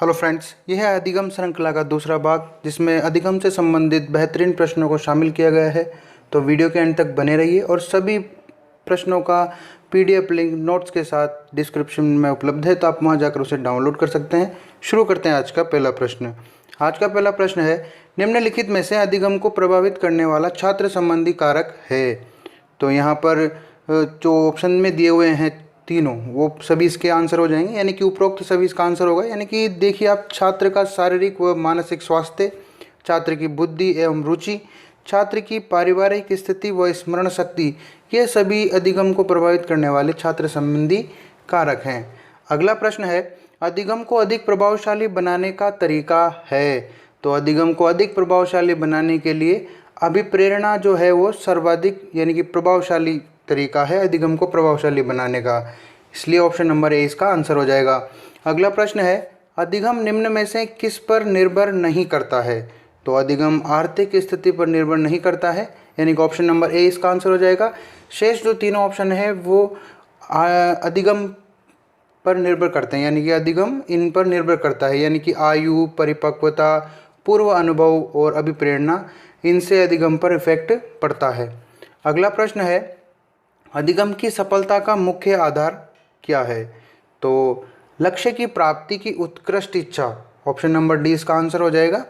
Hello friends, यह है अधिगम श्रृंखला का दूसरा भाग जिसमें अधिगम से संबंधित बेहतरीन प्रश्नों को शामिल किया गया है। तो वीडियो के अंत तक बने रहिए और सभी प्रश्नों का पीडीएफ लिंक नोट्स के साथ डिस्क्रिप्शन में उपलब्ध है, तो आप वहां जाकर उसे डाउनलोड कर सकते हैं। शुरू करते हैं आज का पहला प्रश्न। आज का पहला प्रश्न है, निम्नलिखित में से अधिगम को प्रभावित करने वाला छात्र संबंधी कारक है। तो यहाँ पर जो ऑप्शन में दिए हुए हैं तीनों, वो सभी इसके आंसर हो जाएंगे, यानी कि उपरोक्त सभी इसका आंसर होगा। यानी कि देखिए आप, छात्र का शारीरिक व मानसिक स्वास्थ्य, छात्र की बुद्धि एवं रुचि, छात्र की पारिवारिक स्थिति व स्मरण शक्ति, ये सभी अधिगम को प्रभावित करने वाले छात्र संबंधी कारक हैं। अगला प्रश्न है, अधिगम को अधिक प्रभावशाली बनाने का तरीका है। तो अधिगम को अधिक प्रभावशाली बनाने के लिए अभिप्रेरणा जो है वो सर्वाधिक यानी कि प्रभावशाली तरीका है अधिगम को प्रभावशाली बनाने का, इसलिए ऑप्शन नंबर ए इसका आंसर हो जाएगा। अगला प्रश्न है, अधिगम निम्न में से किस पर निर्भर नहीं करता है। तो अधिगम आर्थिक स्थिति पर निर्भर नहीं करता है, यानी कि ऑप्शन नंबर ए इसका आंसर हो जाएगा। शेष जो तीनों ऑप्शन है वो अधिगम पर निर्भर करते हैं, यानी कि अधिगम इन पर निर्भर करता है, यानी कि आयु, परिपक्वता, पूर्व अनुभव और अभिप्रेरणा, इनसे अधिगम पर इफेक्ट पड़ता है। अगला प्रश्न है, अधिगम की सफलता का मुख्य आधार क्या है। तो लक्ष्य की प्राप्ति की उत्कृष्ट इच्छा, ऑप्शन नंबर डी इसका आंसर हो जाएगा।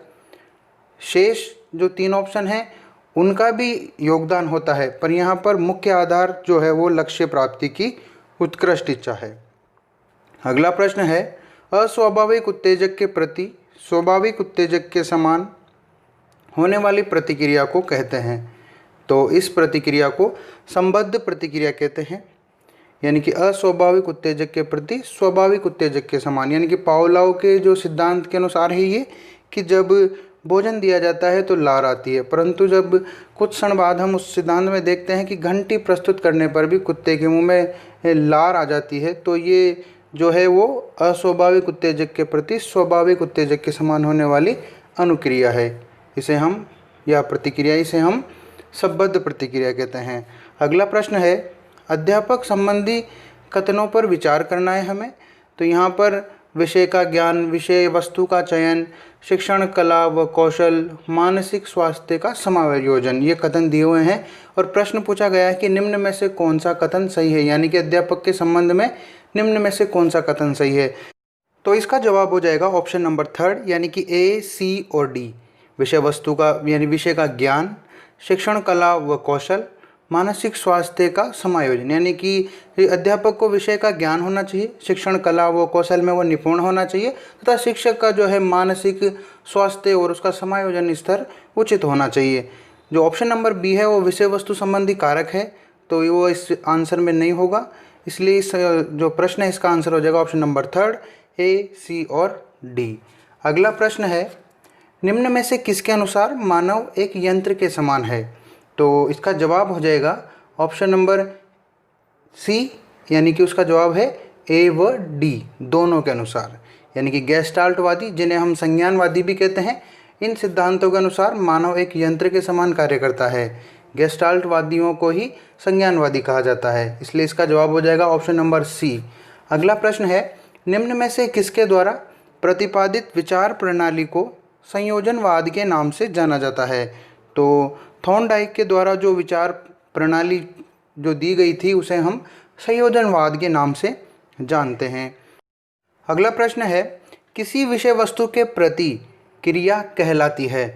शेष जो तीन ऑप्शन हैं उनका भी योगदान होता है, पर यहाँ पर मुख्य आधार जो है वो लक्ष्य प्राप्ति की उत्कृष्ट इच्छा है। अगला प्रश्न है, अस्वाभाविक उत्तेजक के प्रति स्वाभाविक उत्तेजक के समान होने वाली प्रतिक्रिया को कहते हैं। तो इस प्रतिक्रिया को संबद्ध प्रतिक्रिया कहते हैं, यानी कि अस्वाभाविक उत्तेजक के प्रति स्वाभाविक उत्तेजक के समान, यानी कि पावलोव के जो सिद्धांत के अनुसार है ये कि जब भोजन दिया जाता है तो लार आती है, परंतु जब कुछ क्षण बाद हम उस सिद्धांत में देखते हैं कि घंटी प्रस्तुत करने पर भी कुत्ते के मुंह में लार आ जाती है, तो ये जो है वो अस्वाभाविक उत्तेजक के प्रति स्वाभाविक उत्तेजक के समान होने वाली अनुक्रिया है। इसे हम या प्रतिक्रिया इसे हम संबद्ध प्रतिक्रिया कहते हैं। अगला प्रश्न है, अध्यापक संबंधी कथनों पर विचार करना है हमें। तो यहाँ पर विषय का ज्ञान, विषय वस्तु का चयन, शिक्षण कला व कौशल, मानसिक स्वास्थ्य का समायोजन, ये कथन दिए हुए हैं और प्रश्न पूछा गया है कि निम्न में से कौन सा कथन सही है, यानी कि अध्यापक के संबंध में निम्न में से कौन सा कथन सही है। तो इसका जवाब हो जाएगा ऑप्शन नंबर थर्ड, यानी कि ए, सी और डी। विषय वस्तु का यानी विषय का ज्ञान, शिक्षण कला व कौशल, मानसिक स्वास्थ्य का समायोजन, यानी कि अध्यापक को विषय का ज्ञान होना चाहिए, शिक्षण कला व कौशल में वो निपुण होना चाहिए तथा शिक्षक का जो है मानसिक स्वास्थ्य और उसका समायोजन स्तर उचित होना चाहिए। जो ऑप्शन नंबर बी है वो विषय वस्तु संबंधी कारक है, तो वो इस आंसर में नहीं होगा, इसलिए इस जो प्रश्न है इसका आंसर हो जाएगा ऑप्शन नंबर थर्ड, ए, सी और डी। अगला प्रश्न है, निम्न में से किसके अनुसार मानव एक यंत्र के समान है। तो इसका जवाब हो जाएगा ऑप्शन नंबर सी, यानी कि उसका जवाब है ए व डी दोनों के अनुसार, यानी कि गेस्टाल्टवादी, जिन्हें हम संज्ञानवादी भी कहते हैं, इन सिद्धांतों के अनुसार मानव एक यंत्र के समान कार्य करता है। गेस्टाल्टवादियों को ही संज्ञानवादी कहा जाता है, इसलिए इसका जवाब हो जाएगा ऑप्शन नंबर सी। अगला प्रश्न है, निम्न में से किसके द्वारा प्रतिपादित विचार प्रणाली को संयोजनवाद के नाम से जाना जाता है। तो थॉर्नडाइक के द्वारा जो विचार प्रणाली जो दी गई थी उसे हम संयोजनवाद के नाम से जानते हैं। अगला प्रश्न है, किसी विषय वस्तु के प्रति क्रिया कहलाती है।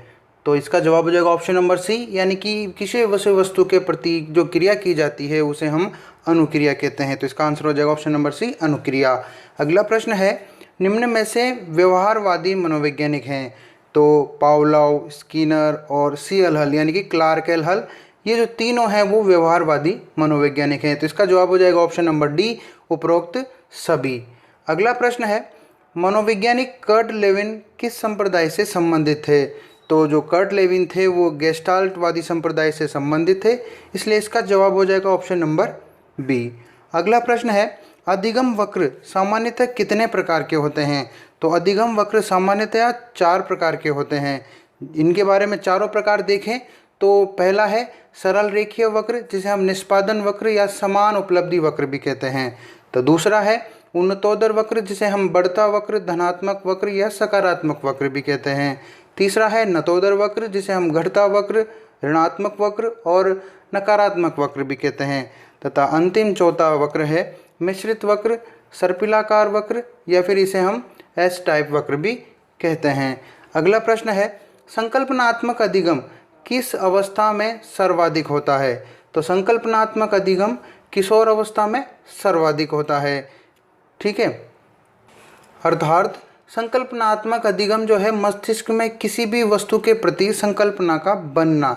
तो इसका जवाब हो जाएगा ऑप्शन नंबर सी, यानी कि किसी विषय वस्तु के प्रति जो क्रिया की जाती है उसे हम अनुक्रिया कहते हैं, तो इसका आंसर हो जाएगा ऑप्शन नंबर सी, अनुक्रिया। अगला प्रश्न है, निम्न में से व्यवहारवादी मनोवैज्ञानिक हैं। तो पावलोव, स्किनर और सी एल हल, यानी कि क्लार्क एल हल, ये जो तीनों हैं वो व्यवहारवादी मनोवैज्ञानिक हैं, तो इसका जवाब हो जाएगा ऑप्शन नंबर डी, उपरोक्त सभी। अगला प्रश्न है, मनोवैज्ञानिक कर्ट लेविन किस संप्रदाय से संबंधित थे। तो जो कर्ट लेविन थे वो गेस्टाल्टवादी संप्रदाय से संबंधित थे, इसलिए इसका जवाब हो जाएगा ऑप्शन नंबर बी। अगला प्रश्न है, अधिगम वक्र सामान्यतः कितने प्रकार के होते हैं। तो अधिगम वक्र सामान्यतया 4 प्रकार के होते हैं। इनके बारे में चारों प्रकार देखें तो पहला है सरल रेखीय वक्र, जिसे हम निष्पादन वक्र या समान उपलब्धि वक्र भी कहते हैं। तो दूसरा है उन्नतोदर वक्र जिसे हम बढ़ता वक्र, धनात्मक वक्र या सकारात्मक वक्र भी कहते हैं। तीसरा है नतोदर वक्र जिसे हम घटता वक्र, ऋणात्मक वक्र और नकारात्मक वक्र भी कहते हैं। तथा अंतिम चौथा वक्र है मिश्रित वक्र, सर्पिलाकार वक्र या फिर इसे हम एस टाइप वक्र भी कहते हैं। अगला प्रश्न है संकल्पनात्मक अधिगम किस अवस्था में सर्वाधिक होता है? तो संकल्पनात्मक अधिगम किशोर अवस्था में सर्वाधिक होता है। ठीक है, अर्थात संकल्पनात्मक अधिगम जो है मस्तिष्क में किसी भी वस्तु के प्रति संकल्पना का बनना,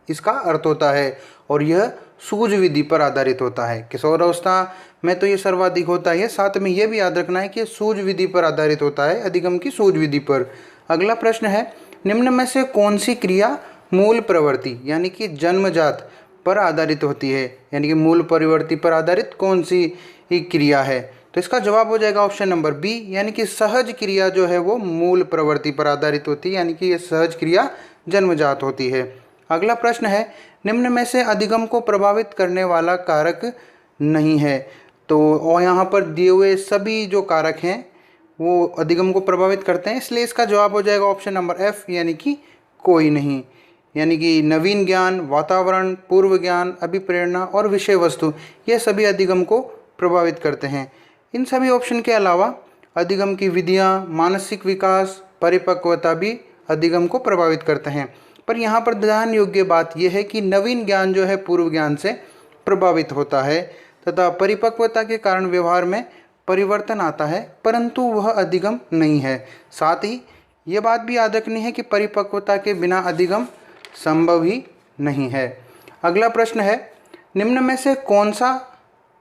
इसका अर्थ होता है और यह सूझ विधि पर आधारित होता है। किशोर अवस्था में तो ये सर्वाधिक होता है, साथ में ये भी याद रखना है कि सूझ विधि पर आधारित होता है, अधिगम की सूझ विधि पर। अगला प्रश्न है निम्न में से कौन सी क्रिया मूल प्रवृत्ति यानी कि जन्मजात पर आधारित होती है? यानी कि मूल प्रवृत्ति पर आधारित कौन सी क्रिया है? तो इसका जवाब हो जाएगा ऑप्शन नंबर बी, यानी कि सहज क्रिया जो है वो मूल प्रवृत्ति पर आधारित होती है, यानी कि ये सहज क्रिया जन्मजात होती है। अगला प्रश्न है निम्न में से अधिगम को प्रभावित करने वाला कारक नहीं है। तो और यहाँ पर दिए हुए सभी जो कारक हैं वो अधिगम को प्रभावित करते हैं, इसलिए इसका जवाब हो जाएगा ऑप्शन नंबर एफ, यानी कि कोई नहीं। यानी कि नवीन ज्ञान, वातावरण, पूर्व ज्ञान, अभिप्रेरणा और विषय वस्तु ये सभी अधिगम को प्रभावित करते हैं। इन सभी ऑप्शन के अलावा अधिगम की विधियाँ, मानसिक विकास, परिपक्वता भी अधिगम को प्रभावित करते हैं। पर यहाँ पर ध्यान योग्य बात यह है कि नवीन ज्ञान जो है पूर्व ज्ञान से प्रभावित होता है तथा परिपक्वता के कारण व्यवहार में परिवर्तन आता है, परंतु वह अधिगम नहीं है। साथ ही ये बात भी याद रखनी है कि परिपक्वता के बिना अधिगम संभव ही नहीं है। अगला प्रश्न है निम्न में से कौन सा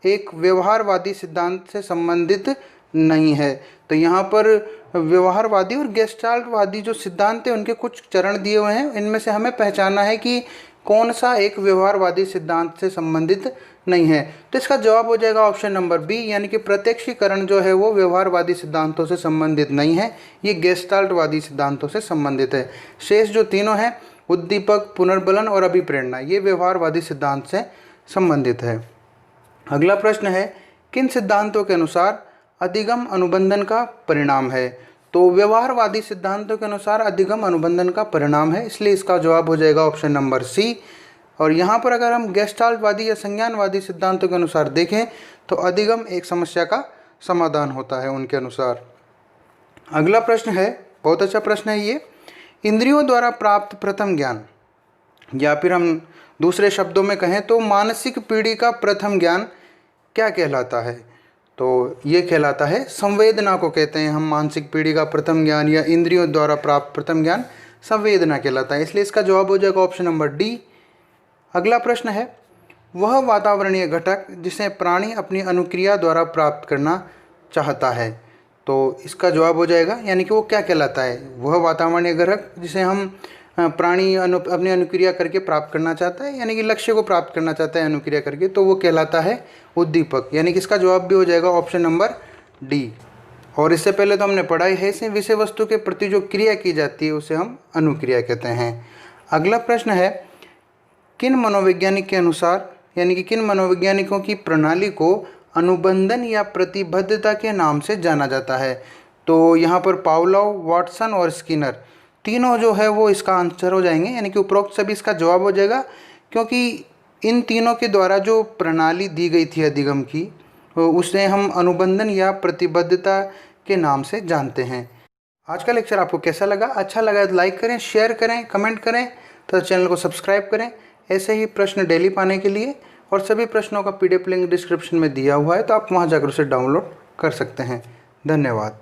एक व्यवहारवादी सिद्धांत से संबंधित नहीं है? तो यहाँ पर व्यवहारवादी और गेस्टाल्टवादी जो सिद्धांत है उनके कुछ चरण दिए हुए हैं, इनमें से हमें पहचानना है कि कौन सा एक व्यवहारवादी सिद्धांत से संबंधित नहीं है। तो इसका जवाब हो जाएगा ऑप्शन नंबर बी, यानी कि प्रत्यक्षीकरण जो है वो व्यवहारवादी सिद्धांतों से संबंधित नहीं है, ये गेस्टाल्टवादी सिद्धांतों से संबंधित है। शेष जो तीनों हैं उद्दीपक, पुनर्बलन और अभिप्रेरणा, ये व्यवहारवादी सिद्धांत से संबंधित है। अगला प्रश्न है किन सिद्धांतों के अनुसार अधिगम अनुबंधन का परिणाम है? तो व्यवहारवादी सिद्धांतों के अनुसार अधिगम अनुबंधन का परिणाम है, इसलिए इसका जवाब हो जाएगा ऑप्शन नंबर सी। और यहाँ पर अगर हम गेस्टाल्टवादी या संज्ञानवादी सिद्धांतों के अनुसार देखें तो अधिगम एक समस्या का समाधान होता है उनके अनुसार। अगला प्रश्न है, बहुत अच्छा प्रश्न है ये, इंद्रियों द्वारा प्राप्त प्रथम ज्ञान, या फिर हम दूसरे शब्दों में कहें तो मानसिक पीढ़ी का प्रथम ज्ञान क्या कहलाता है? तो ये कहलाता है संवेदना को कहते हैं हम। मानसिक पीढ़ी का प्रथम ज्ञान या इंद्रियों द्वारा प्राप्त प्रथम ज्ञान संवेदना कहलाता है, इसलिए इसका जवाब हो जाएगा ऑप्शन नंबर डी। अगला प्रश्न है वह वातावरणीय घटक जिसे प्राणी अपनी अनुक्रिया द्वारा प्राप्त करना चाहता है। तो इसका जवाब हो जाएगा, यानी कि वो क्या कहलाता है? वह वातावरणीय घटक जिसे हम प्राणी अपनी अनुक्रिया करके प्राप्त करना चाहता है, यानी कि लक्ष्य को प्राप्त करना चाहता है अनुक्रिया करके, तो वो कहलाता है उद्दीपक, यानी कि इसका जवाब भी हो जाएगा ऑप्शन नंबर डी। और इससे पहले तो हमने पढ़ाई है इसे विषय वस्तु के प्रति जो क्रिया की जाती है उसे हम अनुक्रिया कहते हैं। अगला प्रश्न है किन मनोवैज्ञानिक के अनुसार, यानी कि किन मनोवैज्ञानिकों की प्रणाली को अनुबंधन या प्रतिबद्धता के नाम से जाना जाता है? तो यहाँ पर पावलोव, वाटसन और स्किनर तीनों जो है वो इसका आंसर हो जाएंगे, यानी कि उपरोक्त सभी इसका जवाब हो जाएगा, क्योंकि इन तीनों के द्वारा जो प्रणाली दी गई थी अधिगम की उसे हम अनुबंधन या प्रतिबद्धता के नाम से जानते हैं। आज का लेक्चर आपको कैसा लगा? अच्छा लगा तो लाइक करें, शेयर करें, कमेंट करें तथा चैनल को सब्सक्राइब करें ऐसे ही प्रश्न डेली पाने के लिए। और सभी प्रश्नों का PDF लिंक डिस्क्रिप्शन में दिया हुआ है, तो आप वहां जाकर उसे डाउनलोड कर सकते हैं। धन्यवाद।